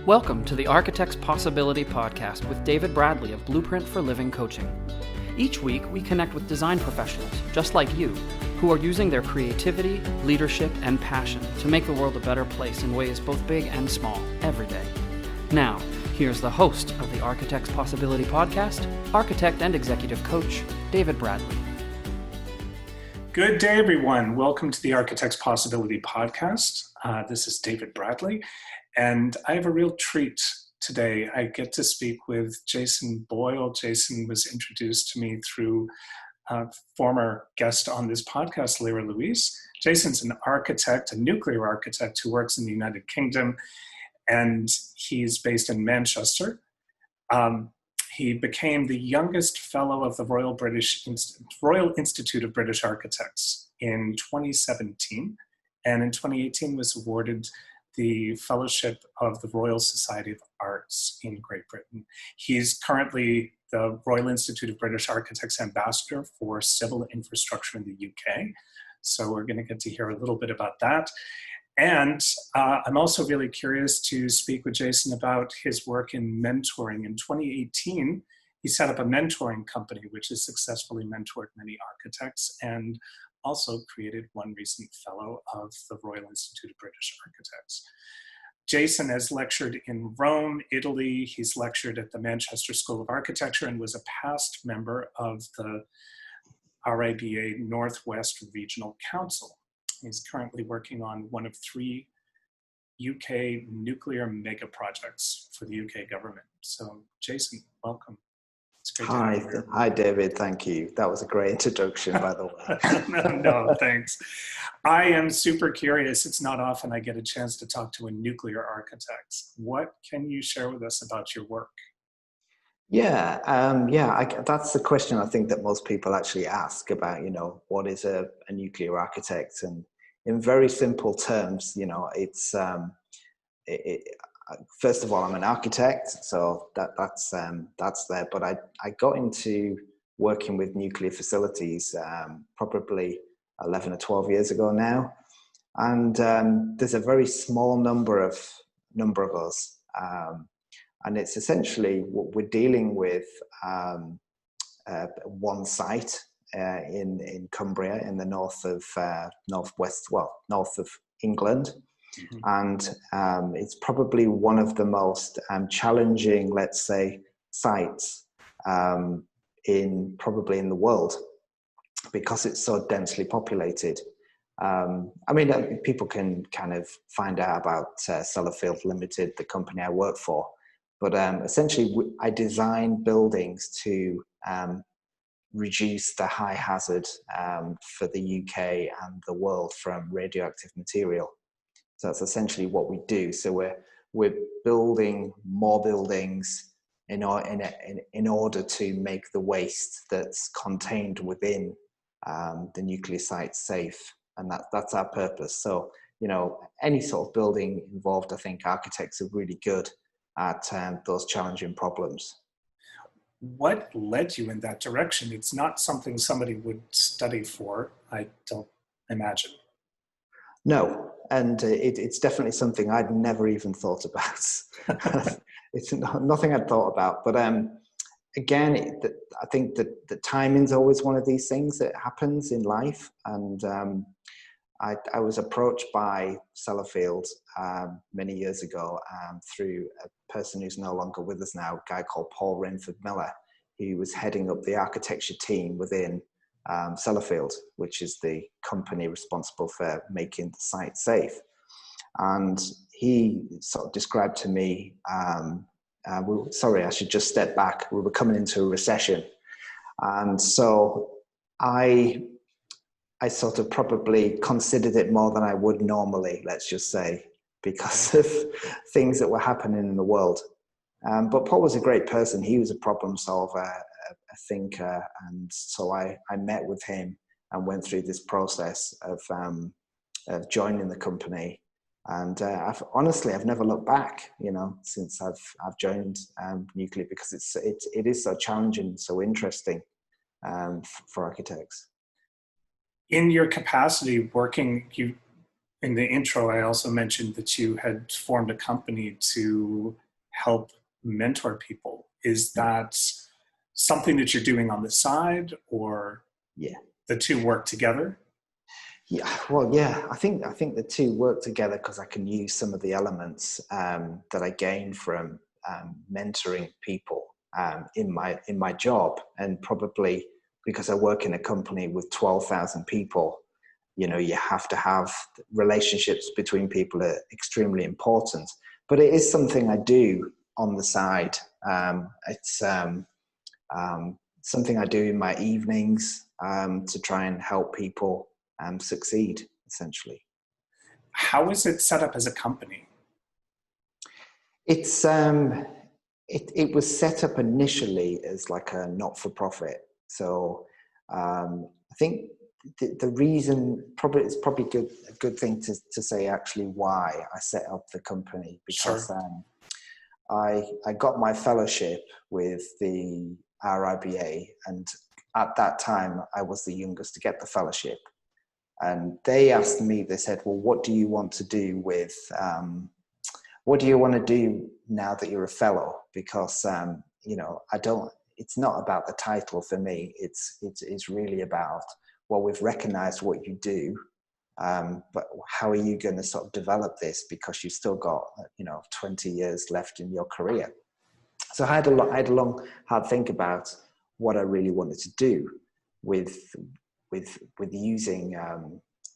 Welcome to the Architect's Possibility Podcast with David Bradley of Blueprint for Living Coaching. Each week, we connect with design professionals, just like you, who are using their creativity, leadership, and passion to make the world a better place in ways both big and small, every day. Now, here's the host of the Architect's Possibility Podcast, architect and executive coach, David Bradley. Good day, everyone. Welcome to the Architect's Possibility Podcast. This is David Bradley, and I have a real treat today. I get to speak with Jason Boyle. Jason was introduced to me through a former guest on this podcast, Lyra Louise. Jason's an architect, a nuclear architect who works in the United Kingdom, and he's based in Manchester. He became the youngest fellow of the Royal Institute of British Architects in 2017, and in 2018 was awarded the Fellowship of the Royal Society of Arts in Great Britain. He's currently the Royal Institute of British Architects Ambassador for Civil Infrastructure in the UK. So we're going to get to hear a little bit about that. And I'm also really curious to speak with Jason about his work in mentoring. In 2018, he set up a mentoring company, which has successfully mentored many architects and also created one recent fellow of the Royal Institute of British Architects. Jason has lectured in Rome, Italy. He's lectured at the Manchester School of Architecture and was a past member of the RIBA Northwest Regional Council. He's currently working on one of 3 UK nuclear mega projects for the UK government. So, Jason, welcome. It's great to have you here. Hi, David. Thank you. That was a great introduction, by the way. No, thanks. I am super curious. It's not often I get a chance to talk to a nuclear architect. What can you share with us about your work? That's the question I think that most people actually ask about, what is a nuclear architect? And in very simple terms, it's, first of all, I'm an architect, so that's there. But I got into working with nuclear facilities probably 11 or 12 years ago now. And there's a very small number of us. And it's essentially what we're dealing with one site in Cumbria in the north of England. Mm-hmm. And it's probably one of the most challenging, let's say, sites in the world because it's so densely populated. People can kind of find out about Sellafield Limited, the company I work for. But essentially, I design buildings to reduce the high hazard for the UK and the world from radioactive material. So that's essentially what we do. So we're building more buildings in order to make the waste that's contained within the nuclear site safe, and that's our purpose. So any sort of building involved, I think architects are really good at those challenging problems. What led you in that direction? It's not something somebody would study for, I don't imagine. No, and it's definitely something I'd never even thought about. It's nothing I'd thought about. But again, I think that the timing's always one of these things that happens in life. And I was approached by Sellafield many years ago through a person who's no longer with us now, a guy called Paul Rainford Miller, who was heading up the architecture team within Sellafield, which is the company responsible for making the site safe. And he sort of described to me, sorry, I should just step back. We were coming into a recession. And so I sort of probably considered it more than I would normally, let's just say, because of things that were happening in the world. But Paul was a great person. He was a problem solver, a thinker. And so I met with him and went through this process of joining the company. And I've never looked back, since I've joined nuclear, because it is so challenging, so interesting for architects. In your capacity working, you in the intro, I also mentioned that you had formed a company to help mentor people. Is that something that you're doing on the side, or Yeah. the two work together? Yeah, well, yeah, I think the two work together because I can use some of the elements that I gain from mentoring people in my job, and probably because I work in a company with 12,000 people, you have to have relationships between people are extremely important. But it is something I do on the side. It's something I do in my evenings to try and help people succeed, essentially. How is it set up as a company? It's it was set up initially as like a not-for-profit. So I think the reason it's probably a good thing to say actually why I set up the company, because Sure. I got my fellowship with the RIBA, and at that time I was the youngest to get the fellowship. And they asked me, they said, well, what do you want to do with, what do you want to do now that you're a fellow? Because, it's not about the title for me. It's really about, well, we've recognized what you do, but how are you going to sort of develop this? Because you've still got, 20 years left in your career. So I had a long, hard think about what I really wanted to do with using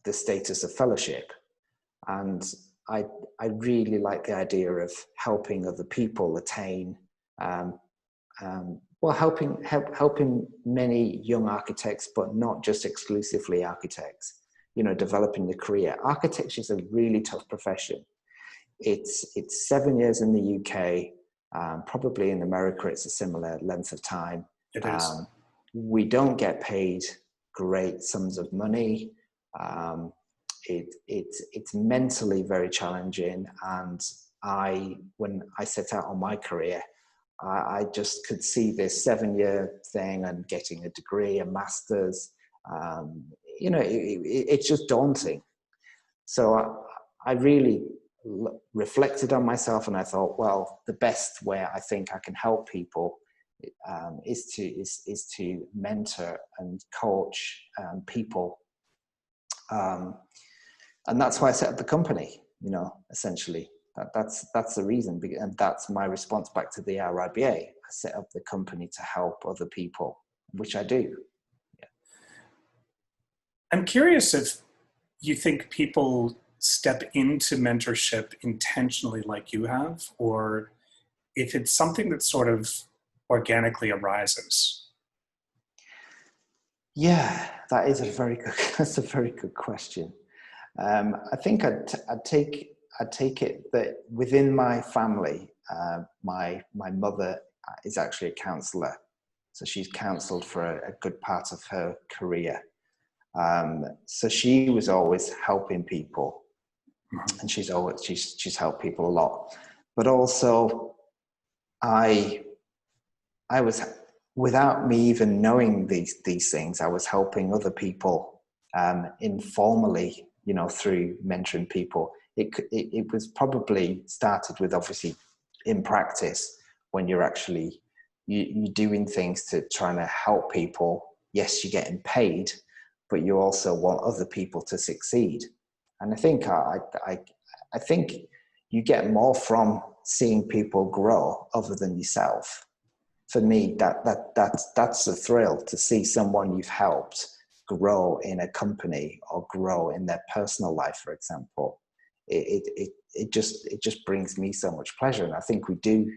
the status of fellowship. And I really like the idea of helping other people attain, helping many young architects, but not just exclusively architects, developing the career. Architecture is a really tough profession. It's 7 years in the UK, probably in America it's a similar length of time. It is. We don't get paid great sums of money. It's mentally very challenging. And when I set out on my career, I just could see this 7-year thing and getting a degree, a master's. It's just daunting. So I really reflected on myself, and I thought, well, the best way I think I can help people is to mentor and coach people, and that's why I set up the company. Essentially, that's the reason, and that's my response back to the RIBA. I set up the company to help other people, which I do. Yeah. I'm curious if you think people step into mentorship intentionally like you have, or if it's something that sort of organically arises. Yeah, that's a very good question. I think I'd take it that within my family, my mother is actually a counsellor, so she's counselled for a good part of her career. So she was always helping people, and she's helped people a lot. But also, I was, without me even knowing these things, I was helping other people informally, through mentoring people. It was probably started with, obviously, in practice, when you're actually you're doing things to trying to help people. Yes, you're getting paid, but you also want other people to succeed. And I think I think you get more from seeing people grow other than yourself. For me, that's a thrill to see someone you've helped grow in a company or grow in their personal life, for example. It just brings me so much pleasure. And I think we do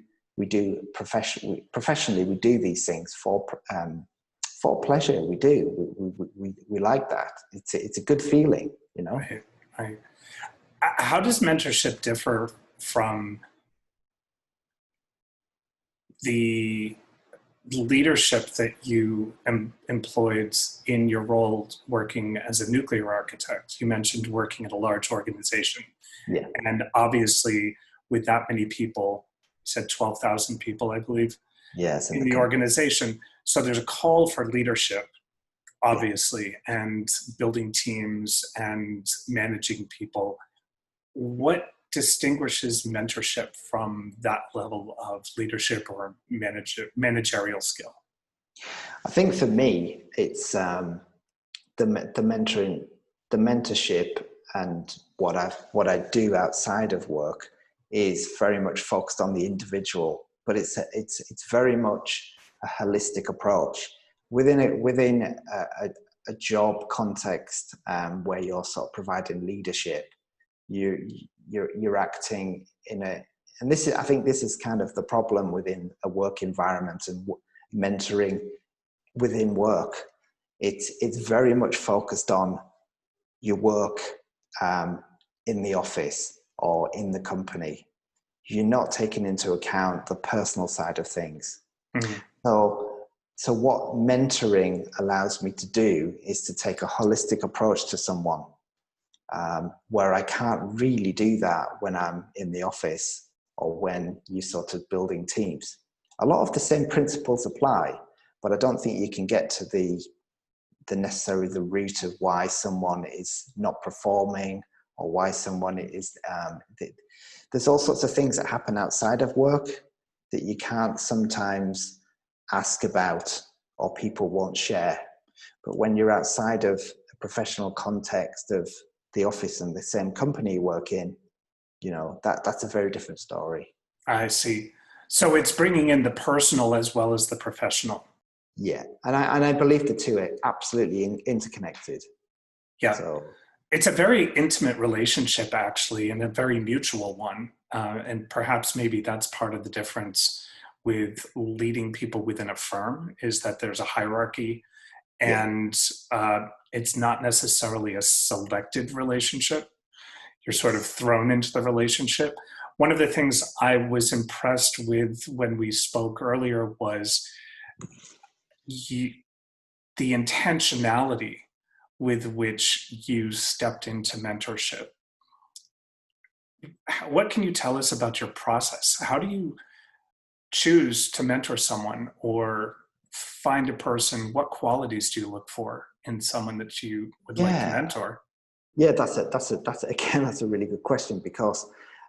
professionally we do these things for pleasure. We do. We like that. It's a good feeling, Right. How does mentorship differ from the leadership that you employed in your role working as a nuclear architect? You mentioned working at a large organization. Yeah. And obviously, with that many people, you said 12,000 people, I believe, yes, in the organization. So there's a call for leadership. obviously, and building teams and managing people. What distinguishes mentorship from that level of leadership or managerial skill? I think for me, it's the mentoring, the mentorship, and what I do outside of work is very much focused on the individual, but it's very much a holistic approach within a job context where you're sort of providing leadership. You're acting in and this is, I think this is kind of the problem within a work environment and mentoring within work. It's very much focused on your work in the office or in the company. You're not taking into account the personal side of things. Mm-hmm. So what mentoring allows me to do is to take a holistic approach to someone, where I can't really do that when I'm in the office or when you're sort of building teams. A lot of the same principles apply, but I don't think you can get to the root of why someone is not performing or why someone is, there's all sorts of things that happen outside of work that you can't sometimes ask about or people won't share. But when you're outside of a professional context of the office and the same company you work in, that's a very different story. I see. So it's bringing in the personal as well as the professional. Yeah, and I believe the two are absolutely interconnected. Yeah, so it's a very intimate relationship, actually, and a very mutual one. And perhaps maybe that's part of the difference with leading people within a firm, is that there's a hierarchy, and it's not necessarily a selected relationship. You're sort of thrown into the relationship. One of the things I was impressed with when we spoke earlier was the intentionality with which you stepped into mentorship. What can you tell us about your process? How do you choose to mentor someone or find a person? What qualities do you look for in someone that you would like to mentor? Yeah, that's a really good question, because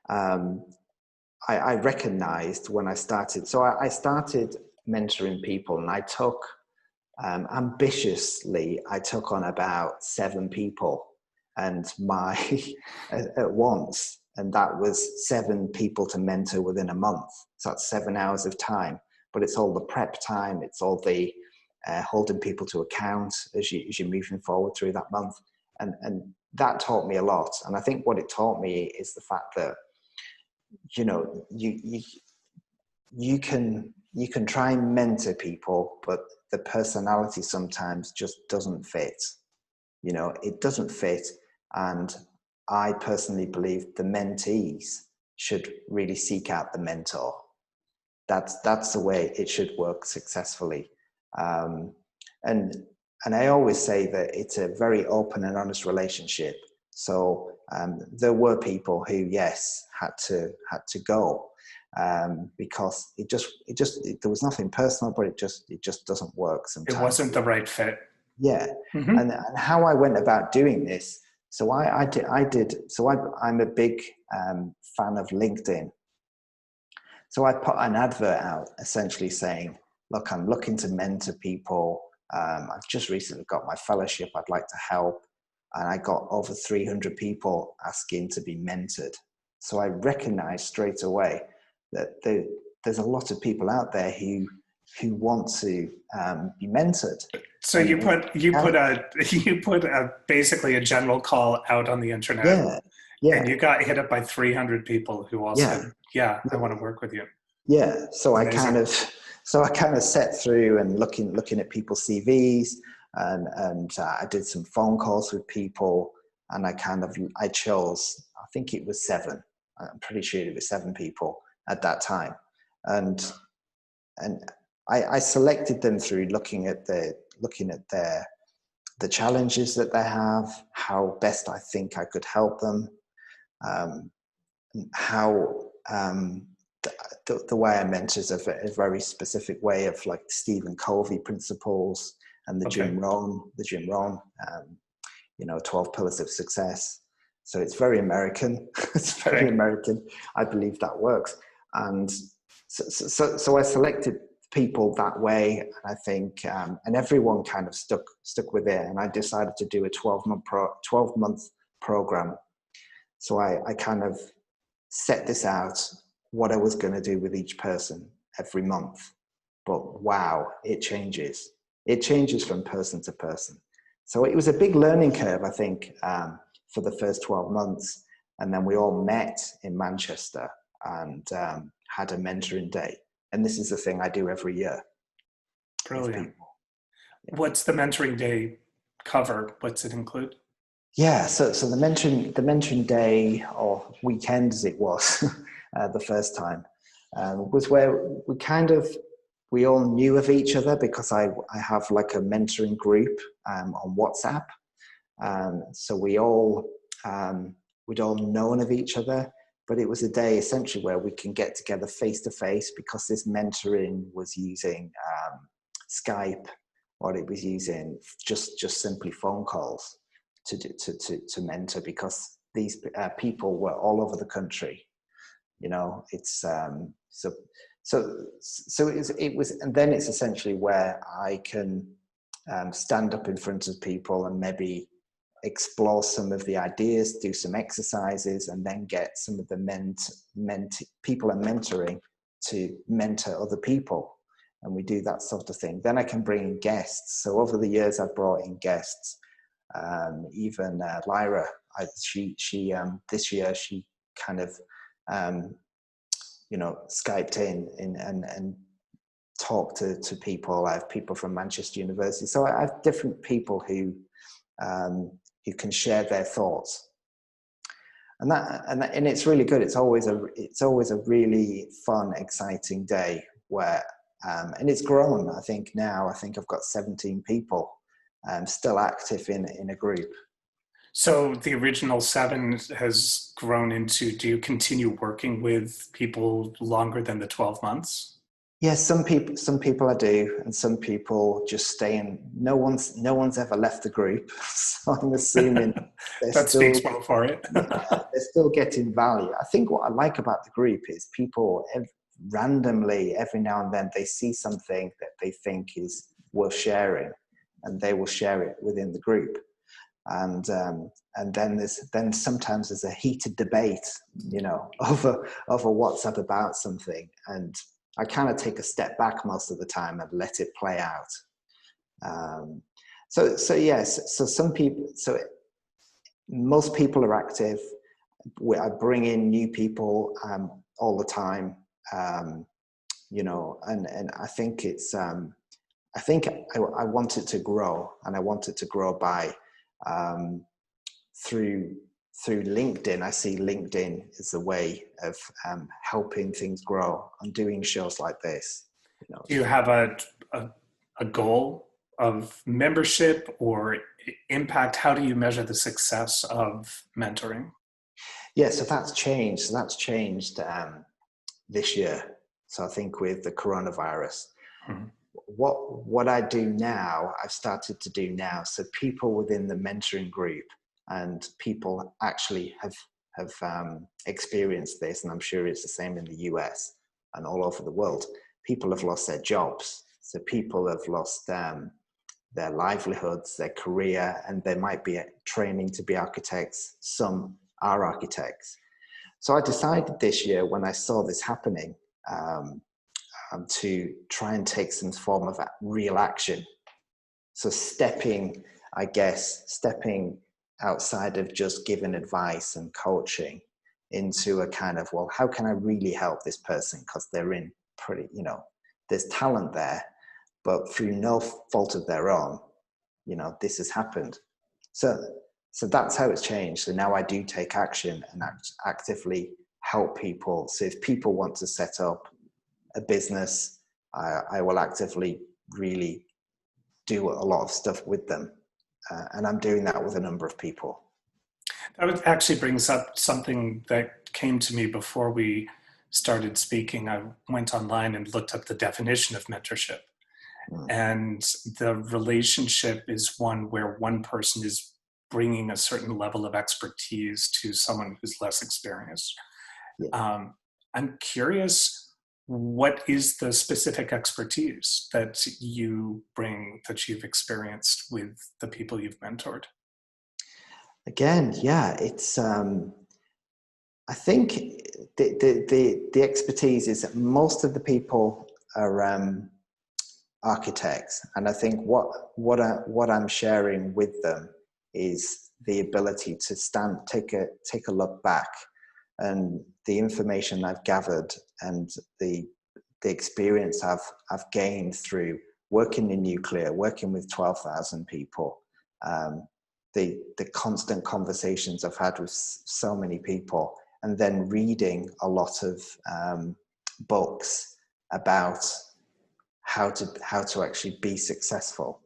I recognized when I started. So I started mentoring people, and I took ambitiously, I took on about 7 people and at once. And that was 7 people to mentor within a month. So that's 7 hours of time, but it's all the prep time. It's all the holding people to account as you're moving forward through that month. And that taught me a lot. And I think what it taught me is the fact that, you can try and mentor people, but the personality sometimes just doesn't fit. It doesn't fit. And I personally believe the mentees should really seek out the mentor. That's the way it should work successfully. And I always say that it's a very open and honest relationship. So there were people who, yes, had to go because it there was nothing personal, but it just doesn't work sometimes. It wasn't the right fit. Yeah. Mm-hmm. And how I went about doing this. So I'm a big fan of LinkedIn. So I put an advert out essentially saying, look, I'm looking to mentor people. I've just recently got my fellowship. I'd like to help. And I got over 300 people asking to be mentored. So I recognized straight away that there's a lot of people out there who want to be mentored. So you put basically a general call out on the internet. Yeah. And you got hit up by 300 people who all said, I want to work with you. Yeah. So amazing. I kind of set through and looking at people's CVs, and I did some phone calls with people, and I chose, I think it was 7. I'm pretty sure it was 7 people at that time. And I selected them through looking at the challenges that they have, how best I think I could help them, how the way I mentor is a very specific way of like Stephen Covey principles, and the Jim Rohn, 12 Pillars of Success. So it's very American. It's very American. I believe that works. And so I selected people that way, I think, and everyone kind of stuck with it. And I decided to do a 12-month program. So I kind of set this out, what I was going to do with each person every month. But wow, it changes. It changes from person to person. So it was a big learning curve, I think, for the first 12 months. And then we all met in Manchester and had a mentoring day. And this is the thing I do every year. Brilliant. What's the mentoring day cover? What's it include? Yeah, so the mentoring day, or weekend as it was the first time, was where we all knew of each other, because I have like a mentoring group on WhatsApp. So we'd all known of each other, but it was a day essentially where we can get together face to face, because this mentoring was using Skype, or it was using just simply phone calls to mentor, because these people were all over the country. It's so it was, and then it's essentially where I can stand up in front of people and maybe explore some of the ideas, do some exercises, and then get some of the people I'm mentoring to mentor other people. And we do that sort of thing. Then I can bring in guests. So over the years, I've brought in guests. Even Lyra, she this year, she kind of, Skyped in and talked to people. I have people from Manchester University. So I have different people who can share their thoughts. And it's really good. It's always a really fun, exciting day where, and it's grown. I think I've got 17 people still active in a group. So the original 7 has grown into, do you continue working with people longer than the 12 months? Yes, some people I do, and some people just stay in. No one's ever left the group, so I'm assuming that speaks well for it. They're still getting value. I think what I like about the group is people randomly, every now and then, they see something that they think is worth sharing, and they will share it within the group. And then sometimes there's a heated debate, over WhatsApp about something, and I kind of take a step back most of the time and let it play out. So yes, most people are active. I bring in new people all the time, and I think it's. I think I want it to grow, and I want it to grow by through LinkedIn. I see LinkedIn as a way of helping things grow. I'm doing shows like this. Do you have a goal of membership or impact? How do you measure the success of mentoring? Yeah, so that's changed. This year. So I think with the coronavirus, what I do now, I've started to do now. So people within the mentoring group, and people actually have experienced this, and I'm sure it's the same in the US and all over the world. People have lost their jobs. So people have lost their livelihoods, their career, and they might be training to be architects. Some are architects. So I decided this year, when I saw this happening, to try and take some form of real action. So stepping outside of just giving advice and coaching into a kind of, well, how can I really help this person? Because they're in pretty, there's talent there, but through no fault of their own, this has happened. So that's how it's changed. So now I do take action and actively help people. So if people want to set up a business, I will actively really do a lot of stuff with them. And I'm doing that with a number of people. That actually brings up something that came to me before we started speaking. I went online and looked up the definition of mentorship. And the relationship is one where one person is bringing a certain level of expertise to someone who's less experienced. Yeah. I'm curious, what is the specific expertise that you bring, that you've experienced with the people you've mentored? Again, yeah, it's I think the expertise is that most of the people are architects, and I think what I'm sharing with them is the ability to take a look back, and the information I've gathered and the experience I've gained through working in nuclear, working with 12,000 people, the constant conversations I've had with so many people, and then reading a lot of books about how to actually be successful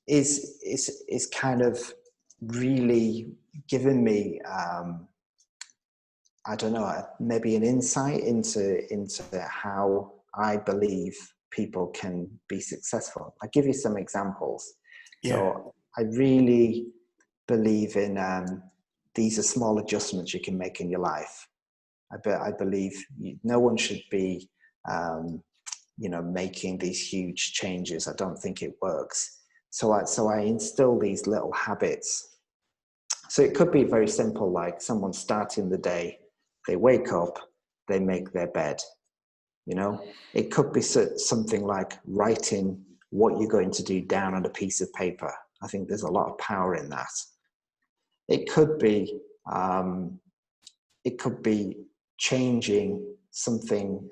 is kind of really given me I don't know, maybe an insight into how I believe people can be successful. I'll give you some examples. Yeah. So I really believe in these are small adjustments you can make in your life. I believe no one should be making these huge changes. I don't think it works. So I instill these little habits. So it could be very simple, like someone starting the day, they wake up, they make their bed. It could be something like writing what you're going to do down on a piece of paper. I think there's a lot of power in that. It could be changing something,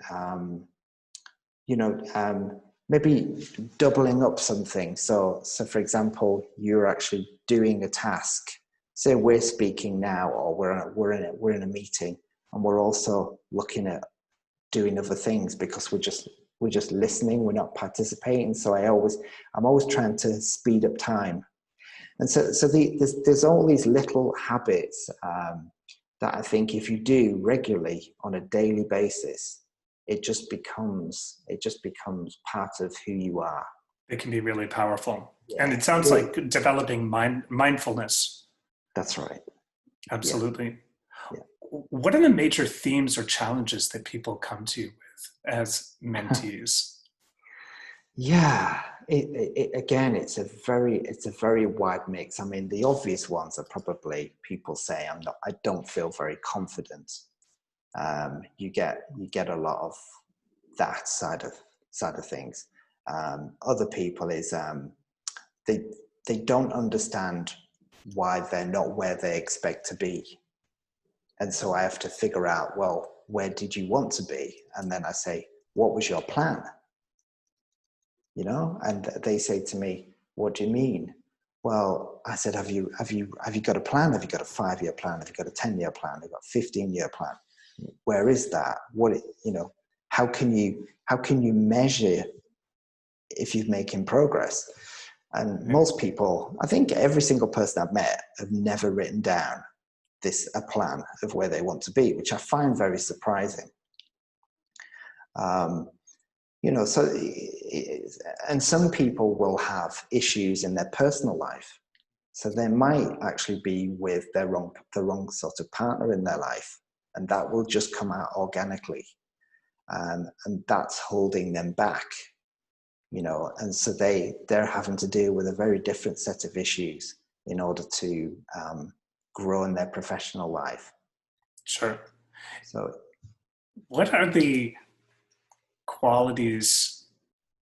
maybe doubling up something. So for example, you're actually doing a task. Say we're speaking now, or we're in a meeting, and we're also looking at doing other things because we're just listening. We're not participating. So I'm always trying to speed up time. And so there's all these little habits that I think if you do regularly on a daily basis, it just becomes part of who you are. It can be really powerful. Yeah. And it sounds like developing mindfulness. That's right. Absolutely. Yeah. What are the major themes or challenges that people come to you with as mentees? Yeah, again, it's a very wide mix. I mean, the obvious ones are probably people say I don't feel very confident. You get a lot of that side of things. Other people is they don't understand why they're not where they expect to be, and so I have to figure out, well, where did you want to be? And then I say, what was your plan? And they say to me, what do you mean? Well, I said, have you got a plan? Have you got a 5-year plan? Have you got a 10-year plan? Have you got a 15-year plan? Where is that? How can you measure if you're making progress? And most people, I think every single person I've met, have never written down a plan of where they want to be, which I find very surprising. And some people will have issues in their personal life. So they might actually be with the wrong sort of partner in their life, and that will just come out organically. And that's holding them back, and so they're having to deal with a very different set of issues in order to grow in their professional life. Sure. So what are the qualities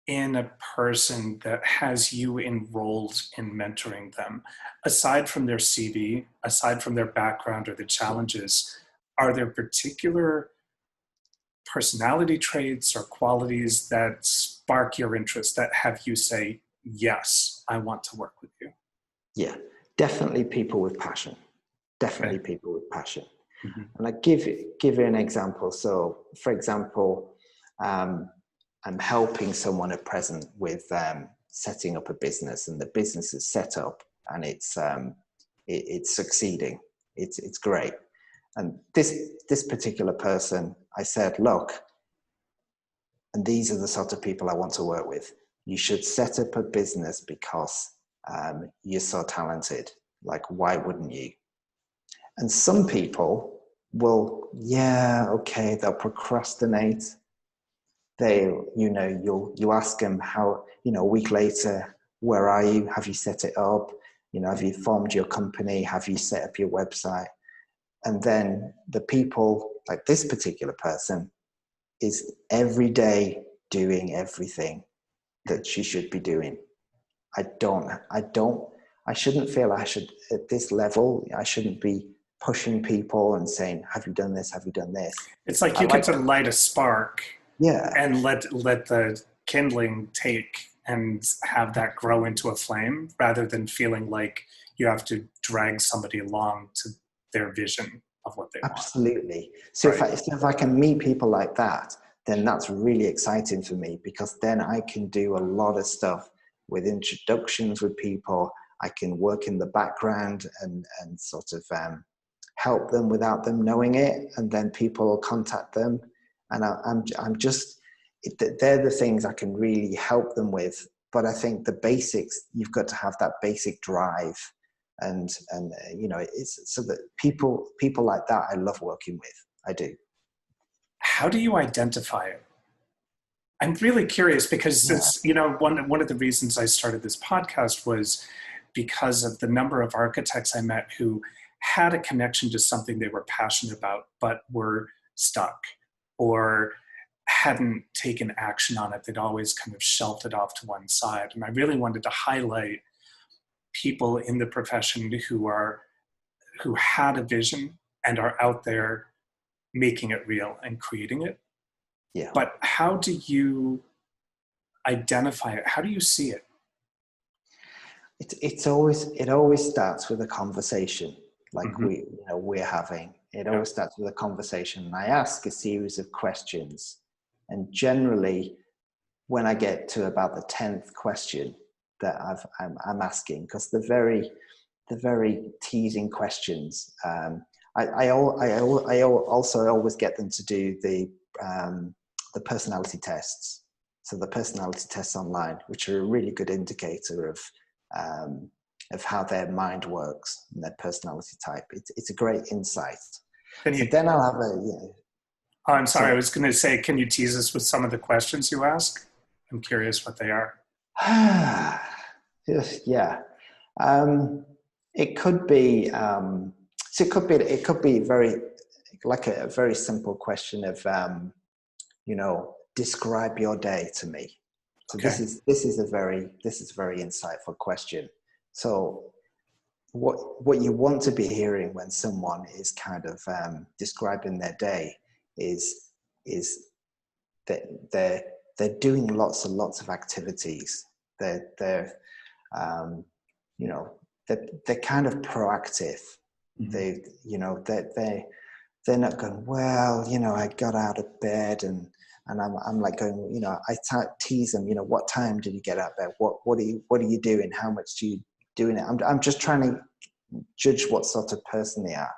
in a person that has you enrolled in mentoring them? Aside from their CV, aside from their background or the challenges, are there particular personality traits or qualities that spark your interest, that have you say, yes, I want to work with you? Yeah, definitely people with passion. Definitely Okay. people with passion. Mm-hmm. And I give you an example. So, for example, I'm helping someone at present with setting up a business, and the business is set up and it's succeeding. It's great. And this particular person, I said, look, and these are the sort of people I want to work with. you should set up a business because you're so talented. Like, why wouldn't you? And some people will, yeah, okay, they'll procrastinate. You ask them how, a week later, where are you? Have you set it up? Have you formed your company? Have you set up your website? And then the people, like this particular person, is every day doing everything that she should be doing. I shouldn't feel at this level, I shouldn't be pushing people and saying, have you done this? Have you done this? It's like you get to light a spark, yeah, and let the kindling take and have that grow into a flame, rather than feeling like you have to drag somebody along to their vision of what they want. Absolutely. So right. if I can meet people like that, then that's really exciting for me, because then I can do a lot of stuff with introductions with people. I can work in the background and sort of help them without them knowing it, and then people will contact them, and I'm just, they're the things I can really help them with. But I think the basics, you've got to have that basic drive, and it's so that people like that I love working with. I do. How do you identify it? I'm really curious, because it's, one of the reasons I started this podcast was because of the number of architects I met who had a connection to something they were passionate about, but were stuck or hadn't taken action on it. They'd always kind of shelved it off to one side. And I really wanted to highlight people in the profession who had a vision and are out there making it real and creating it. Yeah. But how do you identify it? How do you see it? It always starts with a conversation, like we're having. It always starts with a conversation. And I ask a series of questions, and generally, when I get to about the 10th question that I'm asking, because the very teasing questions, I also always get them to do the personality tests. So the personality tests online, which are a really good indicator of how their mind works and their personality type. It's a great insight. Then I'll have Oh, I'm sorry. I was going to say, can you tease us with some of the questions you ask? I'm curious what they are. Yeah. It could be. So it could be very, like a very simple question of, describe your day to me. So okay. This is a very insightful question. So what you want to be hearing when someone is kind of describing their day is that they're doing lots and lots of activities. They're kind of proactive. Mm-hmm. They're not going, well, I got out of bed and I'm like going, I tease them, what time did you get out of bed? What are you doing? How much do you doing it? I'm just trying to judge what sort of person they are.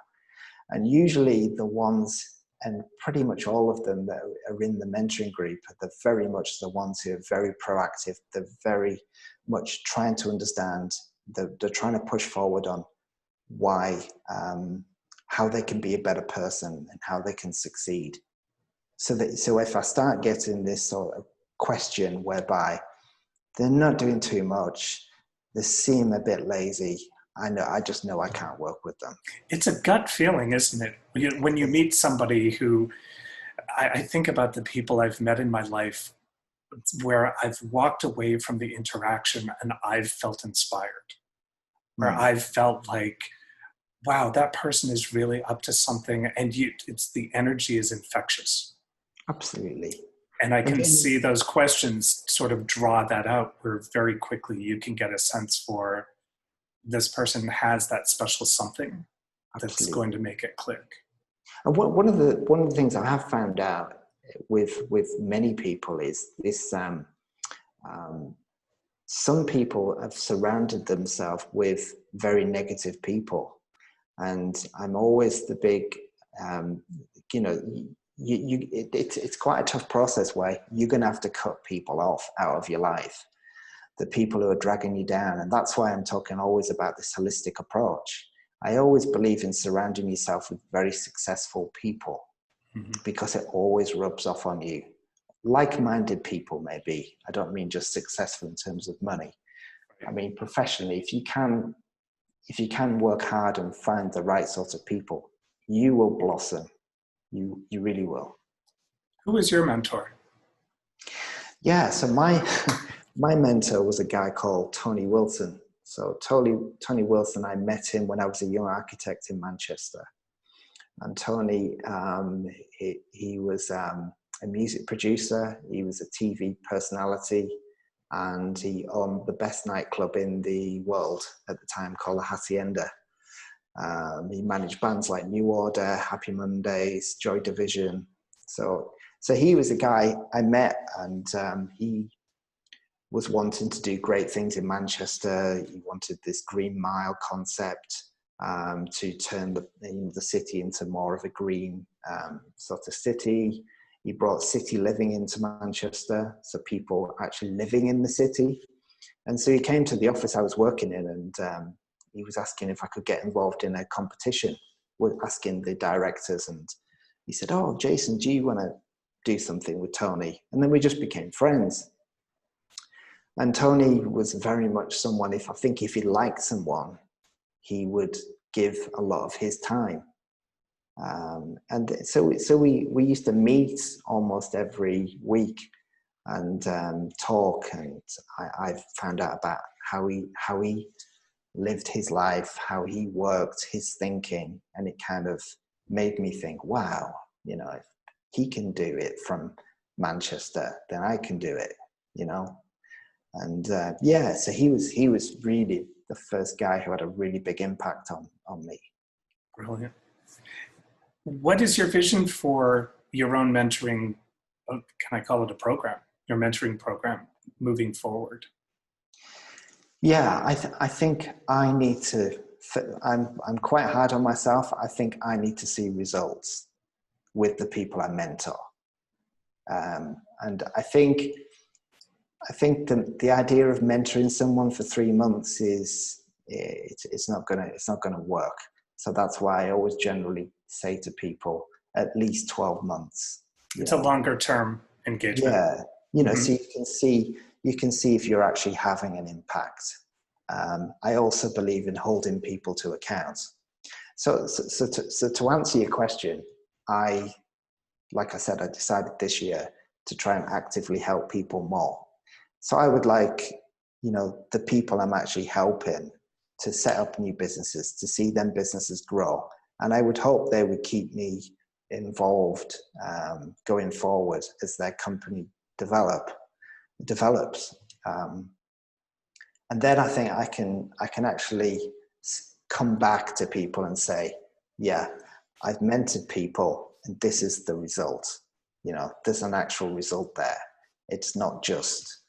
And usually the ones, and pretty much all of them that are in the mentoring group, are very much the ones who are very proactive. They're very much trying to understand. They're trying to push forward on why, how they can be a better person and how they can succeed. So if I start getting this sort of question whereby they're not doing too much, they seem a bit lazy, I just know I can't work with them. It's a gut feeling, isn't it? When you meet somebody who, I think about the people I've met in my life where I've walked away from the interaction and I've felt inspired, where I've felt like, wow, that person is really up to something, and it's the energy is infectious. Absolutely. And I can see those questions sort of draw that out, where very quickly you can get a sense for this person has that special something that's going to make it click. And one of the things I have found out with many people is this: some people have surrounded themselves with very negative people, and I'm always the big, it's quite a tough process where you're going to have to cut people off out of your life. the people who are dragging you down. And that's why I'm talking always about this holistic approach. I always believe in surrounding yourself with very successful people, because it always rubs off on you. Like-minded people, maybe. I don't mean just successful in terms of money. I mean professionally. If you can work hard and find the right sort of people, you will blossom. You really will. Who is your mentor? Yeah, so my mentor was a guy called Tony Wilson. So Tony Wilson, I met him when I was a young architect in Manchester. And Tony, he was a music producer. He was a TV personality, and he owned the best nightclub in the world at the time, called the Hacienda. He managed bands like New Order, Happy Mondays, Joy Division. So he was a guy I met, and he was wanting to do great things in Manchester. He wanted this Green Mile concept to turn the city into more of a green sort of city. He brought city living into Manchester, so people actually living in the city. And so he came to the office I was working in, and he was asking if I could get involved in a competition, asking the directors. And he said, "Oh, Jason, do you want to do something with Tony?" And then we just became friends. And Tony was very much someone, if he liked someone, he would give a lot of his time. And so we used to meet almost every week and talk. And I found out about how he lived his life, how he worked, his thinking, and it kind of made me think, wow, if he can do it from Manchester, then I can do it, And so he was really the first guy who had a really big impact on me. Brilliant. What is your vision for your own mentoring? Can I call it a program? Your mentoring program moving forward? Yeah, I think I need to. I'm quite hard on myself. I think I need to see results with the people I mentor, and I think the idea of mentoring someone for 3 months it's not gonna work. So that's why I always generally say to people at least 12 months. It's a longer term engagement. Yeah, so you can see if you're actually having an impact. I also believe in holding people to account. So to answer your question, like I said, I decided this year to try and actively help people more. So I would like, the people I'm actually helping to set up new businesses, to see them businesses grow. And I would hope they would keep me involved going forward as their company develops. And then I think I can actually come back to people and say, yeah, I've mentored people and this is the result. There's an actual result there. It's not just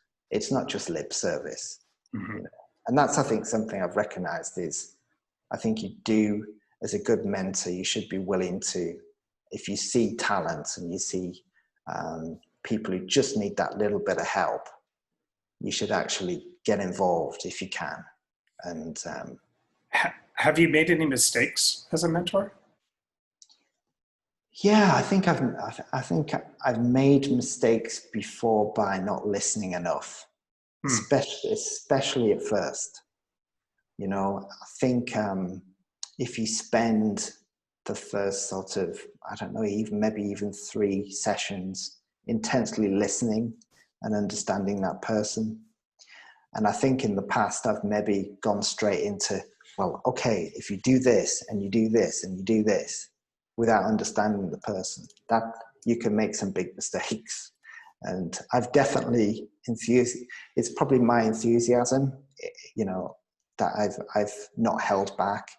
lip service. And that's, I think, something I've recognized is, I think you do, as a good mentor, you should be willing to, if you see talent and you see people who just need that little bit of help, you should actually get involved if you can. And have you made any mistakes as a mentor? Yeah, I think I've made mistakes before by not listening enough, especially at first. I think if you spend the first sort of, I don't know, maybe even 3 sessions intensely listening and understanding that person. And I think in the past I've maybe gone straight into, well, okay, if you do this and you do this and you do this without understanding the person, that you can make some big mistakes. And I've definitely it's probably my enthusiasm, that I've not held back,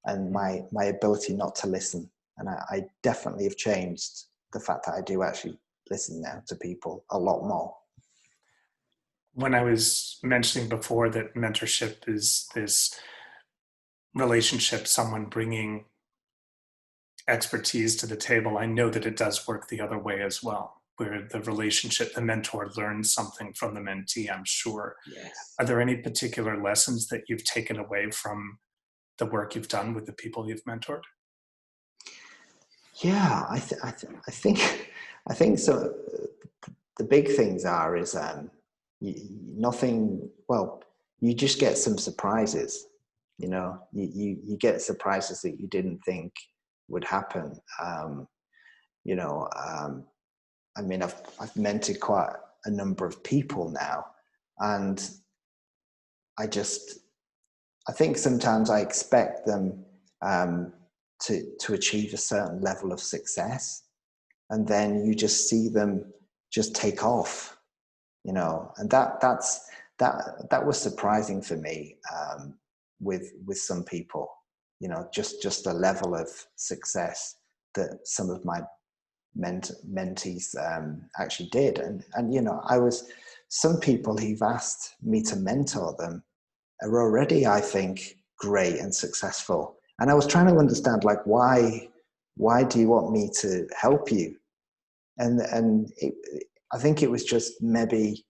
and my ability not to listen. And I definitely have changed the fact that I do actually listen now to people a lot more. When I was mentioning before that mentorship is this relationship, someone bringing expertise to the table, I know that it does work the other way as well, where the relationship, the mentor learns something from the mentee, I'm sure. Yes. Are there any particular lessons that you've taken away from the work you've done with the people you've mentored? Yeah, I think so. The big things is nothing. Well, you just get some surprises. You know, you get surprises that you didn't think would happen. You know, I mean, I've mentored quite a number of people now, and I think sometimes I expect them to achieve a certain level of success, and then you just see them just take off, you know, and that was surprising for me with some people, you know, just the level of success that some of my mentees actually did, and you know, some people who've asked me to mentor them are already, I think, great and successful. And I was trying to understand, like, why do you want me to help you? And I think it was just maybe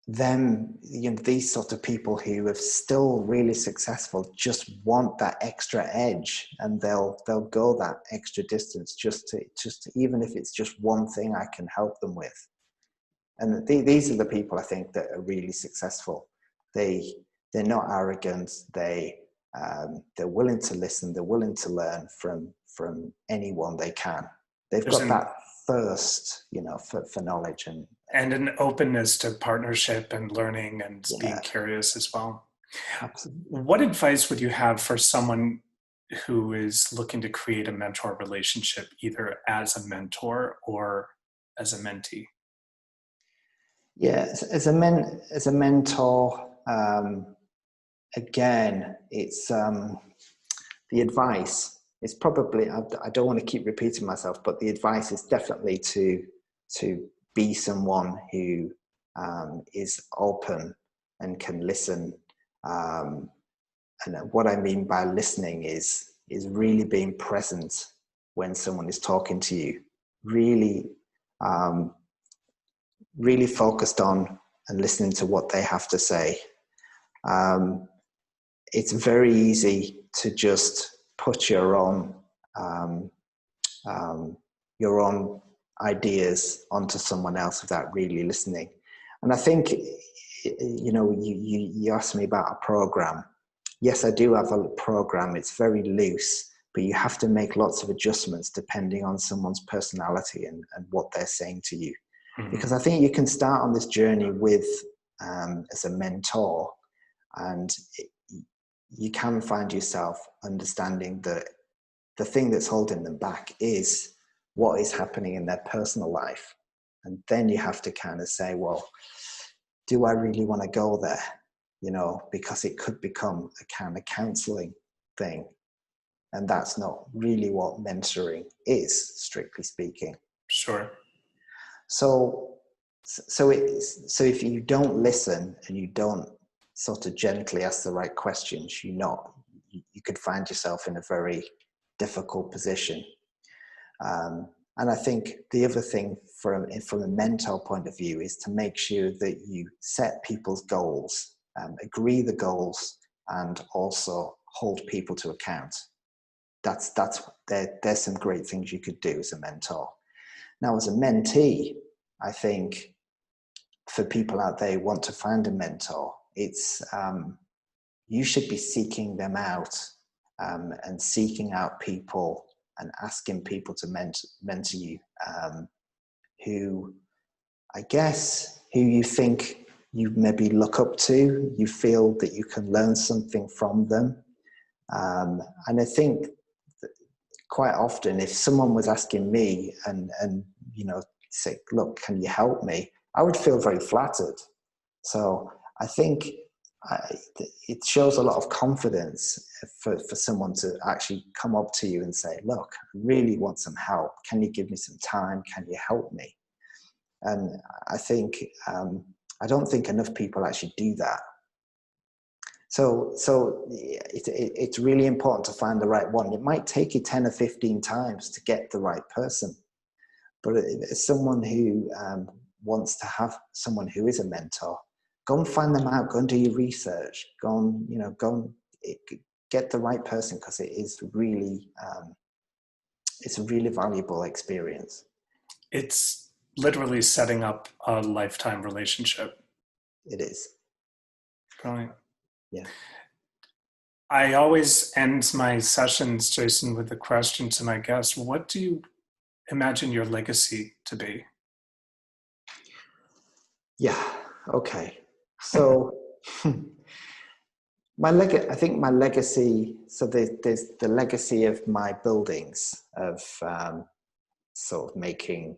them, you know, these sort of people who are still really successful just want that extra edge, and they'll go that extra distance just to even if it's just one thing I can help them with. And these are the people I think that are really successful. They're not arrogant. They're willing to listen. They're willing to learn from anyone they can. They've got that thirst, you know, for knowledge and an openness to partnership and learning and being curious as well. Absolutely. What advice would you have for someone who is looking to create a mentor relationship, either as a mentor or as a mentee? Yeah, as a mentor, again, it's the advice. It's probably, I don't want to keep repeating myself, but the advice is definitely to be someone who is open and can listen. And what I mean by listening is really being present when someone is talking to you. Really, really focused on and listening to what they have to say. It's very easy to just put your own ideas onto someone else without really listening. And I think, you know, you asked me about a program. Yes, I do have a program. It's very loose, but you have to make lots of adjustments depending on someone's personality and what they're saying to you. Mm-hmm. Because I think you can start on this journey with as a mentor, and you can find yourself understanding that the thing that's holding them back is what is happening in their personal life. And then you have to kind of say, well, do I really want to go there? You know, because it could become a kind of counseling thing. And that's not really what mentoring is, strictly speaking. Sure. So if you don't listen and you don't sort of gently ask the right questions, you could find yourself in a very difficult position. And I think the other thing from a mentor point of view is to make sure that you set people's goals, agree the goals, and also hold people to account. There's some great things you could do as a mentor. Now, as a mentee, I think for people out there who want to find a mentor, it's you should be seeking them out and seeking out people and asking people to mentor you, who you think you maybe look up to, you feel that you can learn something from them. And I think that quite often, if someone was asking me and you know, say, look, can you help me? I would feel very flattered. So I think it shows a lot of confidence for someone to actually come up to you and say, look, I really want some help. Can you give me some time? Can you help me? And I think, I don't think enough people actually do that. So it's really important to find the right one. It might take you 10 or 15 times to get the right person. But as someone who wants to have someone who is a mentor, go and find them out. Go and do your research. Go and get the right person, because it is really it's a really valuable experience. It's literally setting up a lifetime relationship. It is. Brilliant. Yeah. I always end my sessions, Jason, with a question to my guests. What do you imagine your legacy to be? Yeah. Okay. So I think my legacy, so there's the legacy of my buildings, of sort of making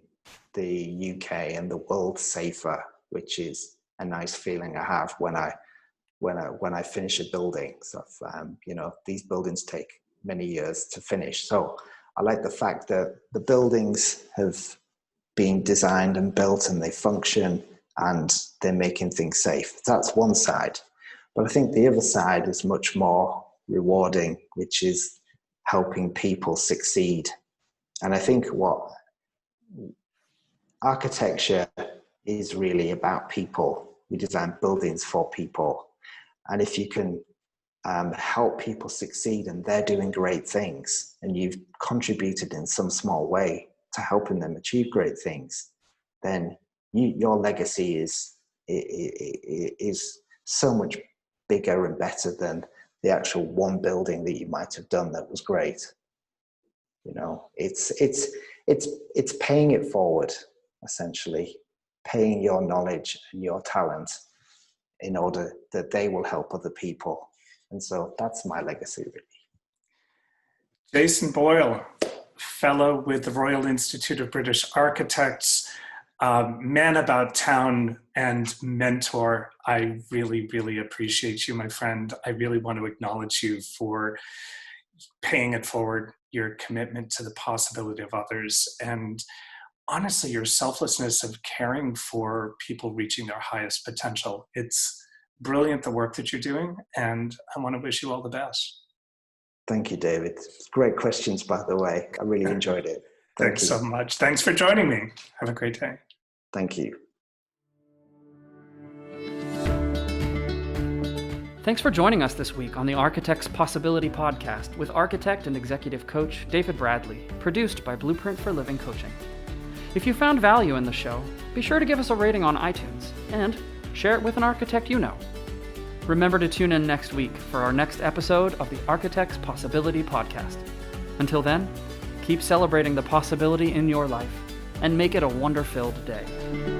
the UK and the world safer, which is a nice feeling I have when I finish a building. So these buildings take many years to finish. So I like the fact that the buildings have been designed and built and they function and they're making things safe. That's one side. But I think the other side is much more rewarding, which is helping people succeed. And I think what architecture is really about people. We design buildings for people. And if you can help people succeed and they're doing great things, and you've contributed in some small way to helping them achieve great things, then your legacy is so much bigger and better than the actual one building that you might have done that was great. It's paying it forward, essentially, paying your knowledge and your talent in order that they will help other people. And so that's my legacy, really. Jason Boyle, Fellow with the Royal Institute of British Architects, man about town and mentor. I really, really appreciate you, my friend. I really want to acknowledge you for paying it forward, your commitment to the possibility of others, and honestly, your selflessness of caring for people reaching their highest potential. It's brilliant, the work that you're doing, and I want to wish you all the best. Thank you, David. Great questions, by the way. I really enjoyed it. Thanks so much. Thanks for joining me. Have a great day. Thank you. Thanks for joining us this week on the Architect's Possibility podcast with architect and executive coach David Bradley, produced by Blueprint for Living Coaching. If you found value in the show, be sure to give us a rating on iTunes and share it with an architect you know. Remember to tune in next week for our next episode of the Architect's Possibility podcast. Until then, keep celebrating the possibility in your life and make it a wonder-filled day.